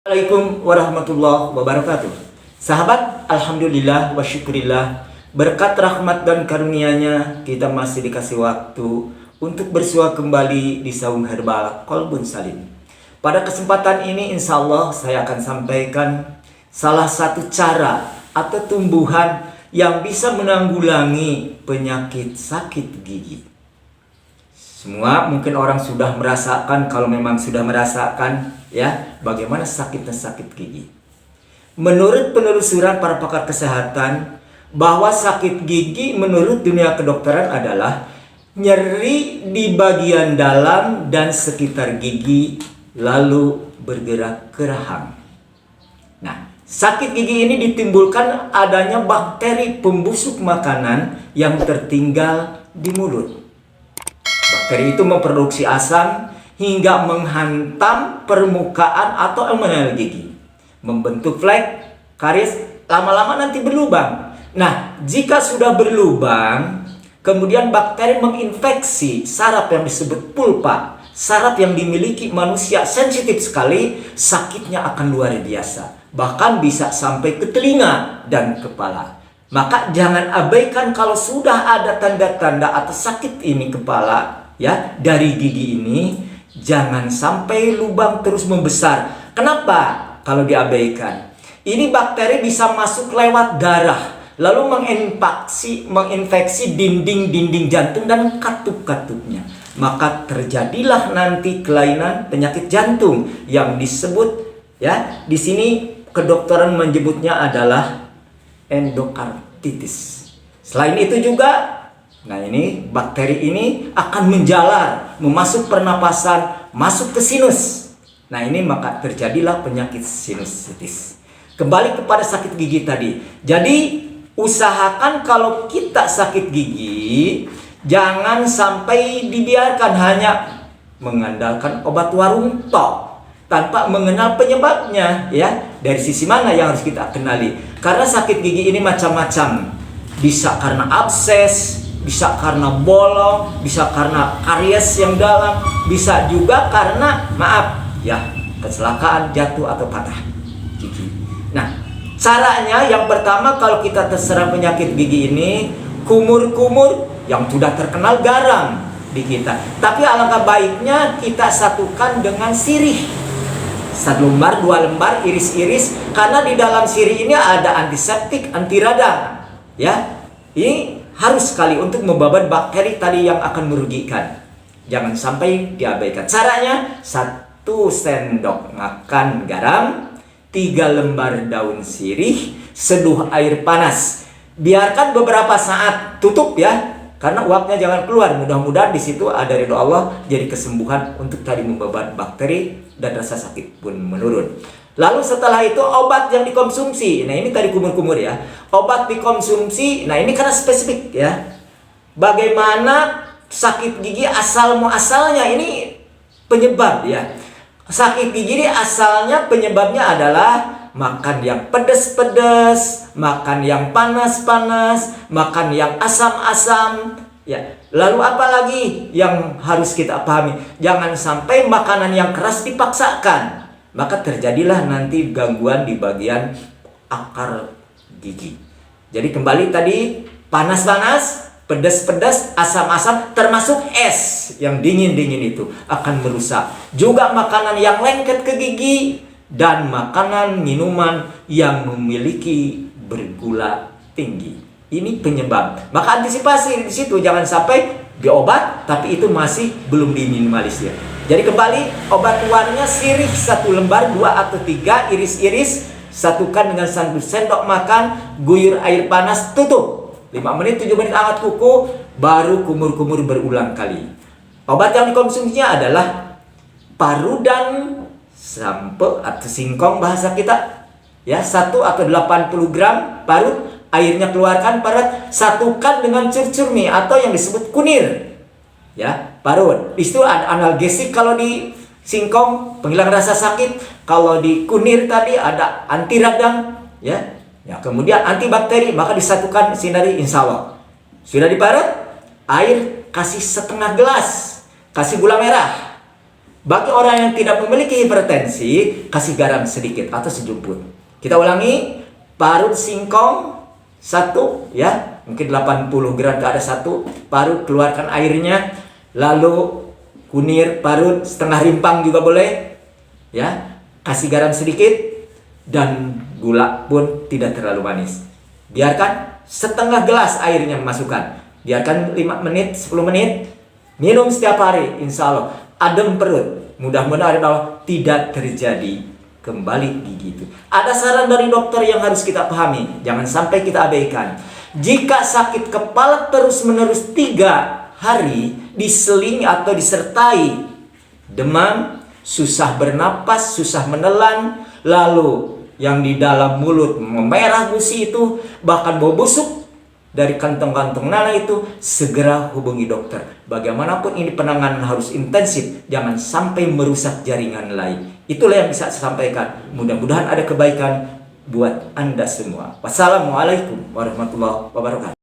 Assalamualaikum warahmatullahi wabarakatuh. Sahabat, alhamdulillah wa syukurillah, berkat rahmat dan karunia-Nya kita masih dikasih waktu untuk bersua kembali di Saung Herbal Qalbun Salim. Pada kesempatan ini insya Allah saya akan sampaikan salah satu cara atau tumbuhan yang bisa menanggulangi penyakit sakit gigi. Semua mungkin orang sudah merasakan, kalau memang sudah merasakan ya, bagaimana sakitnya sakit gigi. Menurut penelusuran para pakar kesehatan, bahwa sakit gigi menurut dunia kedokteran adalah nyeri di bagian dalam dan sekitar gigi lalu bergerak ke rahang. Nah, sakit gigi ini ditimbulkan adanya bakteri pembusuk makanan yang tertinggal di mulut. Bakteri itu memproduksi asam hingga menghantam permukaan atau emenal gigi, membentuk flek, karies, lama-lama nanti berlubang. Nah, jika sudah berlubang, kemudian bakteri menginfeksi saraf yang disebut pulpa. Saraf yang dimiliki manusia sensitif sekali, sakitnya akan luar biasa. Bahkan bisa sampai ke telinga dan kepala. Maka jangan abaikan kalau sudah ada tanda-tanda atau sakit ini kepala ya dari gigi ini, jangan sampai lubang terus membesar. Kenapa kalau diabaikan? Ini bakteri bisa masuk lewat darah, lalu menginfeksi dinding-dinding jantung dan katup-katupnya. Maka terjadilah nanti kelainan penyakit jantung yang disebut ya di sini kedokteran menyebutnya adalah endokarditis. Selain itu juga, nah ini bakteri ini akan menjalar, memasuk pernapasan, masuk ke sinus. Nah ini maka terjadilah penyakit sinusitis. Kembali kepada sakit gigi tadi. Jadi usahakan kalau kita sakit gigi, jangan sampai dibiarkan hanya mengandalkan obat warung tok tanpa mengenal penyebabnya ya. Dari sisi mana yang harus kita kenali? Karena sakit gigi ini macam-macam. Bisa karena abses, bisa karena bolong, bisa karena karies yang dalam, bisa juga karena maaf ya, kecelakaan, jatuh atau patah gigi. Nah, caranya yang pertama kalau kita terserang penyakit gigi ini, kumur-kumur yang sudah terkenal garam di kita. Tapi alangkah baiknya kita satukan dengan sirih. 1 lembar, 2 lembar, iris-iris, karena di dalam sirih ini ada antiseptik, anti radang. Ya, ini harus sekali untuk membabat bakteri tadi yang akan merugikan. Jangan sampai diabaikan. Caranya 1 sendok makan garam, 3 lembar daun sirih, seduh air panas. Biarkan beberapa saat, tutup ya. Karena uapnya jangan keluar. Mudah-mudahan di situ ada ridho Allah, jadi kesembuhan untuk tadi membabat bakteri dan rasa sakit pun menurun. Lalu setelah itu obat yang dikonsumsi. Nah ini tadi kumur-kumur ya. Obat dikonsumsi. Nah ini karena spesifik ya. Bagaimana sakit gigi asal muasalnya ini penyebab ya. Sakit gigi ini asalnya penyebabnya adalah makan yang pedas-pedas, makan yang panas-panas, makan yang asam-asam ya. Lalu apa lagi yang harus kita pahami? Jangan sampai makanan yang keras dipaksakan. Maka terjadilah nanti gangguan di bagian akar gigi. Jadi kembali tadi, panas-panas, pedas-pedas, asam-asam, termasuk es yang dingin-dingin itu akan merusak. Juga makanan yang lengket ke gigi dan makanan minuman yang memiliki bergula tinggi. Ini penyebab. Maka antisipasi di situ, jangan sampai diobat tapi itu masih belum diminimalisir. Jadi kembali, obat luarnya sirih 1 lembar, 2 atau 3, iris-iris, satukan dengan 1 sendok makan, guyur air panas, tutup 5 menit, 7 menit angkat kuku, baru kumur-kumur berulang kali. Obat yang dikonsumsinya adalah parudan sampo atau singkong bahasa kita ya, 1 atau 80 gram parut, airnya keluarkan, parat, satukan dengan curcurmi atau yang disebut kunir ya, parut. Itu ada analgesik kalau di singkong, penghilang rasa sakit. Kalau di kunir tadi ada anti radang ya. Ya, kemudian antibakteri, maka disatukan sinari insya Allah. Sudah diparut, air kasih setengah gelas, kasih gula merah. Bagi orang yang tidak memiliki hipertensi, kasih garam sedikit atau sejumput. Kita ulangi, parut singkong 1 ya, mungkin 80 gram ke ada 1. Parut, keluarkan airnya. Lalu kunir, parut, setengah rimpang juga boleh. Ya, kasih garam sedikit dan gula pun tidak terlalu manis. Biarkan setengah gelas airnya masukkan. Biarkan 5 menit, 10 menit. Minum setiap hari, insya Allah adem perut. Mudah-mudahan Allah tidak terjadi kembali gigi itu. Ada saran dari dokter yang harus kita pahami. Jangan sampai kita abaikan. Jika sakit kepala terus-menerus 3 hari diselingi atau disertai demam, susah bernapas, susah menelan, lalu yang di dalam mulut memerah gusi itu, bahkan bau busuk dari kantong-kantong nanah itu, segera hubungi dokter. Bagaimanapun ini penanganan harus intensif, jangan sampai merusak jaringan lain. Itulah yang bisa saya sampaikan. Mudah-mudahan ada kebaikan buat Anda semua. Wassalamualaikum warahmatullahi wabarakatuh.